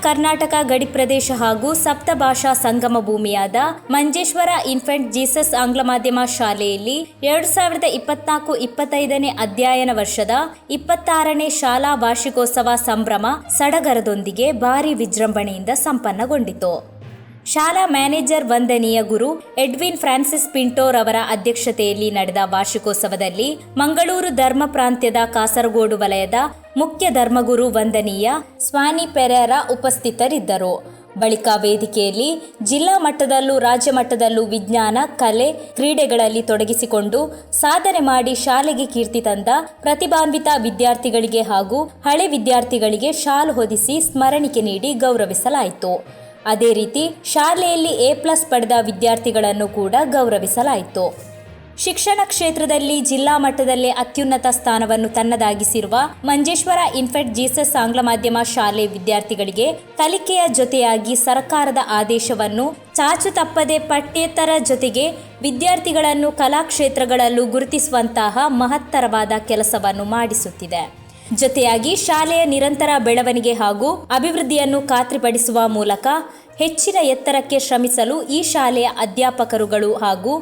ಕರ್ನಾಟಕ ಗಡಿ ಪ್ರದೇಶ ಹಾಗೂ ಸಪ್ತಭಾಷಾ ಸಂಗಮ ಭೂಮಿಯಾದ Manjeshwar infant Jesus ಆಂಗ್ಲ ಮಾಧ್ಯಮ ಶಾಲೆಯಲ್ಲಿ 2024-25ನೇ ಅಧ್ಯಯನ ವರ್ಷದ 26ನೇ ಶಾಲಾ ವಾರ್ಷಿಕೋತ್ಸವ ಸಂಭ್ರಮ ಸಡಗರದೊಂದಿಗೆ ಭಾರೀ ವಿಜೃಂಭಣೆಯಿಂದ ಸಂಪನ್ನಗೊಂಡಿತು. ಶಾಲಾ ಮ್ಯಾನೇಜರ್ ವಂದನೀಯ ಗುರು ಎಡ್ವಿನ್ ಫ್ರಾನ್ಸಿಸ್ ಪಿಂಟೋರ್ ಅವರ ಅಧ್ಯಕ್ಷತೆಯಲ್ಲಿ ನಡೆದ ವಾರ್ಷಿಕೋತ್ಸವದಲ್ಲಿ ಮಂಗಳೂರು ಧರ್ಮ ಪ್ರಾಂತ್ಯದ ಕಾಸರಗೋಡು ವಲಯದ ಮುಖ್ಯ ಧರ್ಮಗುರು ವಂದನೀಯ ಸ್ವಾನಿ ಪೆರೇರ ಉಪಸ್ಥಿತರಿದ್ದರು. ಬಳಿಕ ವೇದಿಕೆಯಲ್ಲಿ ಜಿಲ್ಲಾ ಮಟ್ಟದಲ್ಲೂ ರಾಜ್ಯ ಮಟ್ಟದಲ್ಲೂ ವಿಜ್ಞಾನ, ಕಲೆ, ಕ್ರೀಡೆಗಳಲ್ಲಿ ತೊಡಗಿಸಿಕೊಂಡು ಸಾಧನೆ ಮಾಡಿ ಶಾಲೆಗೆ ಕೀರ್ತಿ ತಂದ ಪ್ರತಿಭಾನ್ವಿತ ವಿದ್ಯಾರ್ಥಿಗಳಿಗೆ ಹಾಗೂ ಹಳೆ ವಿದ್ಯಾರ್ಥಿಗಳಿಗೆ ಶಾಲು ಹೊದಿಸಿ ಸ್ಮರಣಿಕೆ ನೀಡಿ ಗೌರವಿಸಲಾಯಿತು. ಅದೇ ರೀತಿ ಶಾಲೆಯಲ್ಲಿ ಎ+ ಪಡೆದ ವಿದ್ಯಾರ್ಥಿಗಳನ್ನು ಕೂಡ ಗೌರವಿಸಲಾಯಿತು. ಶಿಕ್ಷಣ ಕ್ಷೇತ್ರದಲ್ಲಿ ಜಿಲ್ಲಾ ಮಟ್ಟದಲ್ಲೇ ಅತ್ಯುನ್ನತ ಸ್ಥಾನವನ್ನು ತನ್ನದಾಗಿಸಿರುವ ಮಂಜೇಶ್ವರ ಇನ್ಫೆಂಟ್ ಜೀಸಸ್ ಆಂಗ್ಲ ಮಾಧ್ಯಮ ಶಾಲೆ ವಿದ್ಯಾರ್ಥಿಗಳಿಗೆ ಕಲಿಕೆಯ ಜೊತೆಯಾಗಿ ಸರ್ಕಾರದ ಆದೇಶವನ್ನು ಚಾಚು ತಪ್ಪದೆ ಪಠ್ಯೇತರ ಜೊತೆಗೆ ವಿದ್ಯಾರ್ಥಿಗಳನ್ನು ಕಲಾ ಕ್ಷೇತ್ರಗಳಲ್ಲೂ ಗುರುತಿಸುವಂತಹ ಮಹತ್ತರವಾದ ಕೆಲಸವನ್ನು ಮಾಡಿಸುತ್ತಿದೆ. ಜೊತೆಯಾಗಿ ಶಾಲೆಯ ನಿರಂತರ ಬೆಳವಣಿಗೆ ಹಾಗೂ ಅಭಿವೃದ್ಧಿಯನ್ನು ಖಾತ್ರಿಪಡಿಸುವ ಮೂಲಕ ಹೆಚ್ಚಿನ ಎತ್ತರಕ್ಕೆ ಶ್ರಮಿಸಲು ಈ ಶಾಲೆಯ ಅಧ್ಯಾಪಕರುಗಳು ಹಾಗೂ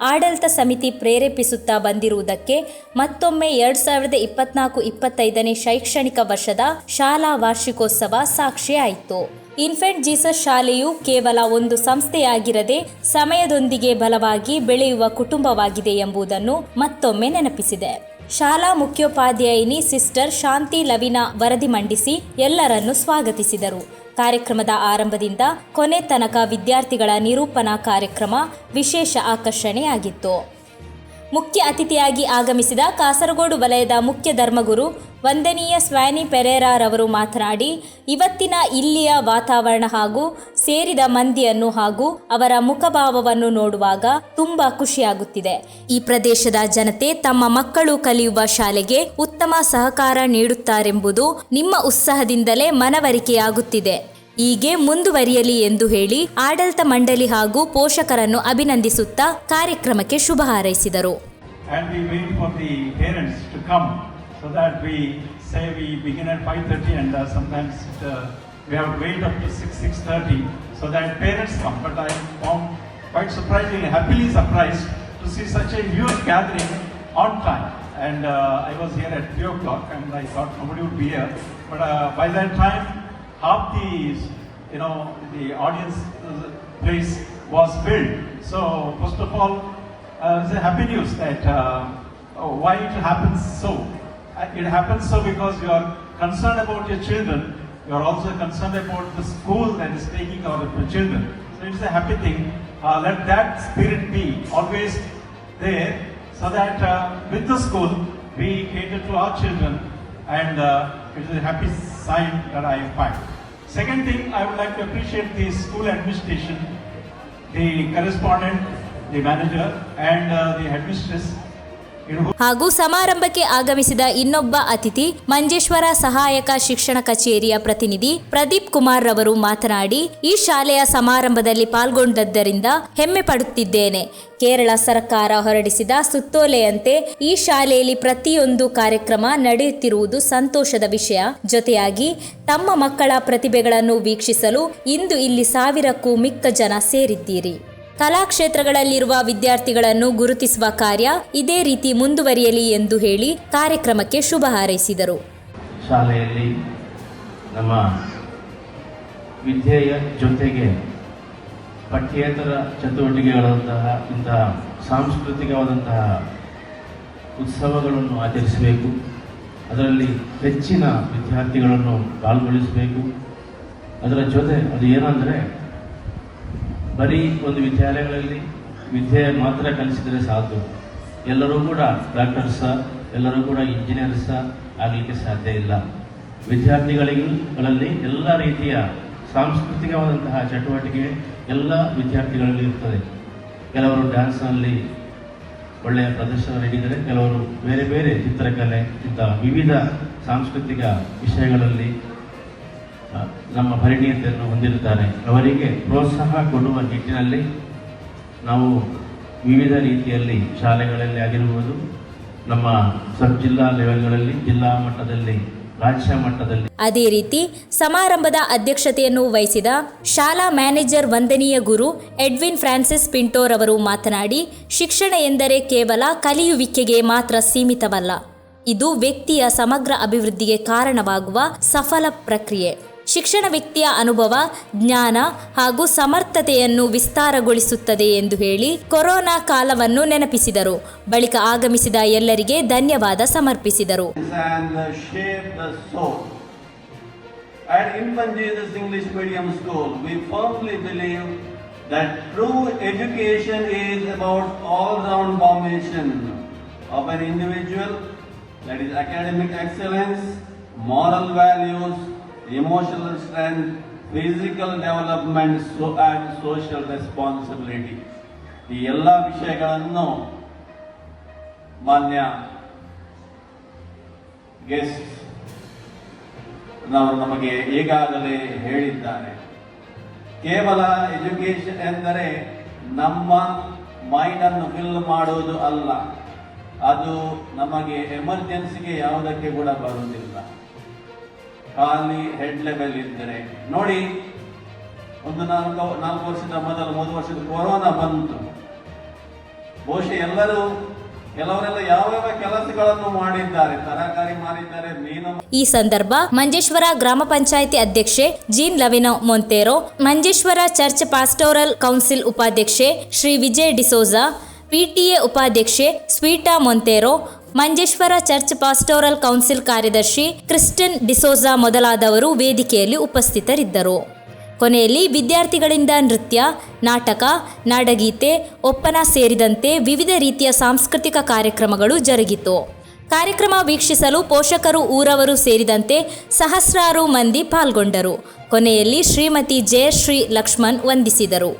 ಆಡಳಿತ ಸಮಿತಿ ಪ್ರೇರೇಪಿಸುತ್ತಾ ಬಂದಿರುವುದಕ್ಕೆ ಮತ್ತೊಮ್ಮೆ 2024-25ನೇ ಶೈಕ್ಷಣಿಕ ವರ್ಷದ ಶಾಲಾ ವಾರ್ಷಿಕೋತ್ಸವ ಸಾಕ್ಷಿಯಾಯಿತು. ಇನ್ಫೆಂಟ್ ಜೀಸಸ್ ಶಾಲೆಯು ಕೇವಲ ಒಂದು ಸಂಸ್ಥೆಯಾಗಿರದೆ ಸಮಯದೊಂದಿಗೆ ಬಲವಾಗಿ ಬೆಳೆಯುವ ಕುಟುಂಬವಾಗಿದೆ ಎಂಬುದನ್ನು ಮತ್ತೊಮ್ಮೆ ನೆನಪಿಸಿದೆ. ಶಾಲಾ ಮುಖ್ಯೋಪಾಧ್ಯಾಯಿನಿ ಸಿಸ್ಟರ್ ಶಾಂತಿ ಲವಿನಾ ವರದಿ ಮಂಡಿಸಿ ಎಲ್ಲರನ್ನೂ ಸ್ವಾಗತಿಸಿದರು. ಕಾರ್ಯಕ್ರಮದ ಆರಂಭದಿಂದ ಕೊನೆ ತನಕ ವಿದ್ಯಾರ್ಥಿಗಳ ನಿರೂಪಣಾ ಕಾರ್ಯಕ್ರಮ ವಿಶೇಷ ಆಕರ್ಷಣೆಯಾಗಿತ್ತು. ಮುಖ್ಯ ಅತಿಥಿಯಾಗಿ ಆಗಮಿಸಿದ ಕಾಸರಗೋಡು ವಲಯದ ಮುಖ್ಯ ಧರ್ಮಗುರು ವಂದನೀಯ ಸ್ವಾನಿ ಪೆರೇರಾರವರು ಮಾತನಾಡಿ, ಇವತ್ತಿನ ಇಲ್ಲಿಯ ವಾತಾವರಣ ಹಾಗೂ ಸೇರಿದ ಮಂದಿಯನ್ನು ಹಾಗೂ ಅವರ ಮುಖಭಾವವನ್ನು ನೋಡುವಾಗ ತುಂಬಾ ಖುಷಿಯಾಗುತ್ತಿದೆ. ಈ ಪ್ರದೇಶದ ಜನತೆ ತಮ್ಮ ಮಕ್ಕಳು ಕಲಿಯುವ ಶಾಲೆಗೆ ಉತ್ತಮ ಸಹಕಾರ ನೀಡುತ್ತಾರೆಂಬುದು ನಿಮ್ಮ ಉತ್ಸಾಹದಿಂದಲೇ ಮನವರಿಕೆಯಾಗುತ್ತಿದೆ. ಹೀಗೆ ಮುಂದುವರಿಯಲಿ ಎಂದು ಹೇಳಿ ಆಡಳಿತ ಮಂಡಳಿ ಹಾಗೂ ಪೋಷಕರನ್ನು ಅಭಿನಂದಿಸುತ್ತಾ ಕಾರ್ಯಕ್ರಮಕ್ಕೆ ಶುಭ ಹಾರೈಸಿದರು. So that we say we begin at 5:30 and sometimes we have to wait up to 6:30 so that parents come. But I found quite surprisingly, happily surprised to see such a huge gathering on time. And I was here at 3 o'clock and I thought nobody would be here. But by that time, half the audience place was filled. So first of all, it's a happy news that why it happens so. It happens so because you are concerned about your children. You are also concerned about the school that is taking care of your children. So it's a happy thing. Let that spirit be always there, so that with the school we cater to our children, and it is a happy sign that I find. Second thing, I would like to appreciate the school administration, the correspondent, the manager, and the headmistress. ಹಾಗೂ ಸಮಾರಂಭಕ್ಕೆ ಆಗಮಿಸಿದ ಇನ್ನೊಬ್ಬ ಅತಿಥಿ ಮಂಜೇಶ್ವರ ಸಹಾಯಕ ಶಿಕ್ಷಣ ಕಚೇರಿಯ ಪ್ರತಿನಿಧಿ ಪ್ರದೀಪ್ ಕುಮಾರ್ ರವರು ಮಾತನಾಡಿ, ಈ ಶಾಲೆಯ ಸಮಾರಂಭದಲ್ಲಿ ಪಾಲ್ಗೊಂಡದ್ದರಿಂದ ಹೆಮ್ಮೆ ಪಡುತ್ತಿದ್ದೇನೆ. ಕೇರಳ ಸರ್ಕಾರ ಹೊರಡಿಸಿದ ಸುತ್ತೋಲೆಯಂತೆ ಈ ಶಾಲೆಯಲ್ಲಿ ಪ್ರತಿಯೊಂದು ಕಾರ್ಯಕ್ರಮ ನಡೆಯುತ್ತಿರುವುದು ಸಂತೋಷದ ವಿಷಯ. ಜೊತೆಯಾಗಿ ತಮ್ಮ ಮಕ್ಕಳ ಪ್ರತಿಭೆಗಳನ್ನು ವೀಕ್ಷಿಸಲು ಇಂದು ಇಲ್ಲಿ 1000ಕ್ಕೂ ಮಿಕ್ಕ ಜನ ಸೇರಿದ್ದೀರಿ. ಕಲಾ ಕ್ಷೇತ್ರಗಳಲ್ಲಿರುವ ವಿದ್ಯಾರ್ಥಿಗಳನ್ನು ಗುರುತಿಸುವ ಕಾರ್ಯ ಇದೇ ರೀತಿ ಮುಂದುವರಿಯಲಿ ಎಂದು ಹೇಳಿ ಕಾರ್ಯಕ್ರಮಕ್ಕೆ ಶುಭ ಹಾರೈಸಿದರು. ಶಾಲೆಯಲ್ಲಿ ನಮ್ಮ ವಿದ್ಯೆಯ ಜೊತೆಗೆ ಪಠ್ಯೇತರ ಚಟುವಟಿಕೆಗಳಂತಹ ಇಂತಹ ಸಾಂಸ್ಕೃತಿಕವಾದಂತಹ ಉತ್ಸವಗಳನ್ನು ಆಚರಿಸಬೇಕು. ಅದರಲ್ಲಿ ಹೆಚ್ಚಿನ ವಿದ್ಯಾರ್ಥಿಗಳನ್ನು ಪಾಲ್ಗೊಳಿಸಬೇಕು. ಅದರ ಜೊತೆ ಅದು ಏನಂದರೆ, ಬರೀ ಒಂದು ವಿದ್ಯಾಲಯಗಳಲ್ಲಿ ವಿದ್ಯೆ ಮಾತ್ರ ಕಲಿಸಿದರೆ ಸಾಕು. ಎಲ್ಲರೂ ಕೂಡ ಡಾಕ್ಟರ್ಸ, ಎಲ್ಲರೂ ಕೂಡ ಇಂಜಿನಿಯರ್ಸ ಆಗಲಿಕ್ಕೆ ಸಾಧ್ಯ ಇಲ್ಲ. ವಿದ್ಯಾರ್ಥಿಗಳಲ್ಲಿ ಎಲ್ಲ ರೀತಿಯ ಸಾಂಸ್ಕೃತಿಕವಾದಂತಹ ಚಟುವಟಿಕೆ ಎಲ್ಲ ವಿದ್ಯಾರ್ಥಿಗಳಲ್ಲಿ ಇರ್ತದೆ. ಕೆಲವರು ಡ್ಯಾನ್ಸ್ನಲ್ಲಿ ಒಳ್ಳೆಯ ಪ್ರದರ್ಶನ ನೀಡಿದರೆ, ಕೆಲವರು ಬೇರೆ ಬೇರೆ ಚಿತ್ರಕಲೆ ಇಂಥ ವಿವಿಧ ಸಾಂಸ್ಕೃತಿಕ ವಿಷಯಗಳಲ್ಲಿ ನಮ್ಮ ಪರಿಣಿತಿಯನ್ನು ಹೊಂದಿರುತ್ತಾರೆ. ಅವರಿಗೆ ಪ್ರೋತ್ಸಾಹ ಕೊಡುವ ನಿಟ್ಟಿನಲ್ಲಿ ನಾವು ವಿವಿಧ ರೀತಿಯಲ್ಲಿ ಶಾಲೆಗಳಲ್ಲಿ ಆಗಿರುವುದು, ನಮ್ಮ ಸಬ್ ಜಿಲ್ಲಾ ಲೆವೆಲ್ಗಳಲ್ಲಿ, ಜಿಲ್ಲಾ ಮಟ್ಟದಲ್ಲಿ ರಾಜ್ಯ ಮಟ್ಟದಲ್ಲಿ. ಅದೇ ರೀತಿ ಸಮಾರಂಭದ ಅಧ್ಯಕ್ಷತೆಯನ್ನು ವಹಿಸಿದ ಶಾಲಾ ಮ್ಯಾನೇಜರ್ ವಂದನೀಯ ಗುರು ಎಡ್ವಿನ್ ಫ್ರಾನ್ಸಿಸ್ ಪಿಂಟೋರ್ ಅವರು ಮಾತನಾಡಿ, ಶಿಕ್ಷಣ ಎಂದರೆ ಕೇವಲ ಕಲಿಯುವಿಕೆಗೆ ಮಾತ್ರ ಸೀಮಿತವಲ್ಲ, ಇದು ವ್ಯಕ್ತಿಯ ಸಮಗ್ರ ಅಭಿವೃದ್ಧಿಗೆ ಕಾರಣವಾಗುವ ಸಫಲ ಪ್ರಕ್ರಿಯೆ. ಶಿಕ್ಷಣ ವ್ಯಕ್ತಿಯ ಅನುಭವ, ಜ್ಞಾನ ಹಾಗೂ ಸಮರ್ಥತೆಯನ್ನು ವಿಸ್ತಾರಗೊಳಿಸುತ್ತದೆ ಎಂದು ಹೇಳಿ ಕೊರೋನಾ ಕಾಲವನ್ನು ನೆನಪಿಸಿದರು. ಬಳಿಕ ಆಗಮಿಸಿದ ಎಲ್ಲರಿಗೆ ಧನ್ಯವಾದ ಸಮರ್ಪಿಸಿದರು. At Infant Jesus English Medium School, we firmly believe that true education is about all-round formation of an individual, that is academic excellence, moral values, emotional strength, physical development and social responsibility. ಈ ಎಲ್ಲ ವಿಷಯಗಳನ್ನು ಮಾನ್ಯ guest ನಮಗೆ ಈಗಾಗಲೇ ಹೇಳಿದ್ದಾರೆ. ಕೇವಲ education ಎಂದರೆ ನಮ್ಮ ಮೈಂಡ್ ಅನ್ನು ಫಿಲ್ ಮಾಡುವುದು ಅಲ್ಲ, ಅದು ನಮಗೆ ಎಮರ್ಜೆನ್ಸಿಗೆ ಯಾವುದಕ್ಕೆ ಕೂಡ ಬರುವುದಿಲ್ಲ. ಖಾಲಿ ಹೆಡ್ ಲೆವೆಲ್ ಇದ್ದರೆ ನೋಡಿ, ಒಂದು 4 ವರ್ಷದ ಮೊದಲು 3 ವರ್ಷದ ಕೊರೋನಾ ಬಂತು. ಬಹುಶಃ ಕೆಲವರೆಲ್ಲ ಯಾವ ಕೆಲಸಗಳನ್ನು ಮಾಡಿದ್ದಾರೆ, ತರಕಾರಿ ಮಾರಿದ್ದಾರೆ, ಮೀನು. ಈ ಸಂದರ್ಭ ಮಂಜೇಶ್ವರ ಗ್ರಾಮ ಪಂಚಾಯಿತಿ ಅಧ್ಯಕ್ಷೆ Jean Lavino Monteiro, Manjeshwar church pastoral council ಉಪಾಧ್ಯಕ್ಷೆ ಶ್ರೀ ವಿಜಯ್ ಡಿಸೋಜಾ, ಪಿಟಿಎ ಉಪಾಧ್ಯಕ್ಷೆ Sweeta Monteiro, Manjeshwar church pastoral council ಕಾರ್ಯದರ್ಶಿ ಕ್ರಿಸ್ಟಿನ್ ಡಿಸೋಜಾ ಮೊದಲಾದವರು ವೇದಿಕೆಯಲ್ಲಿ ಉಪಸ್ಥಿತರಿದ್ದರು. ಕೊನೆಯಲ್ಲಿ ವಿದ್ಯಾರ್ಥಿಗಳಿಂದ ನೃತ್ಯ, ನಾಟಕ, ನಾಡಗೀತೆ, ಒಪ್ಪನ ಸೇರಿದಂತೆ ವಿವಿಧ ರೀತಿಯ ಸಾಂಸ್ಕೃತಿಕ ಕಾರ್ಯಕ್ರಮಗಳು ಜರುಗಿತು. ಕಾರ್ಯಕ್ರಮ ವೀಕ್ಷಿಸಲು ಪೋಷಕರು, ಊರವರು ಸೇರಿದಂತೆ ಸಹಸ್ರಾರು ಮಂದಿ ಪಾಲ್ಗೊಂಡರು. ಕೊನೆಯಲ್ಲಿ ಶ್ರೀಮತಿ ಜಯಶ್ರೀ ಲಕ್ಷ್ಮಣ್ ವಂದಿಸಿದರು.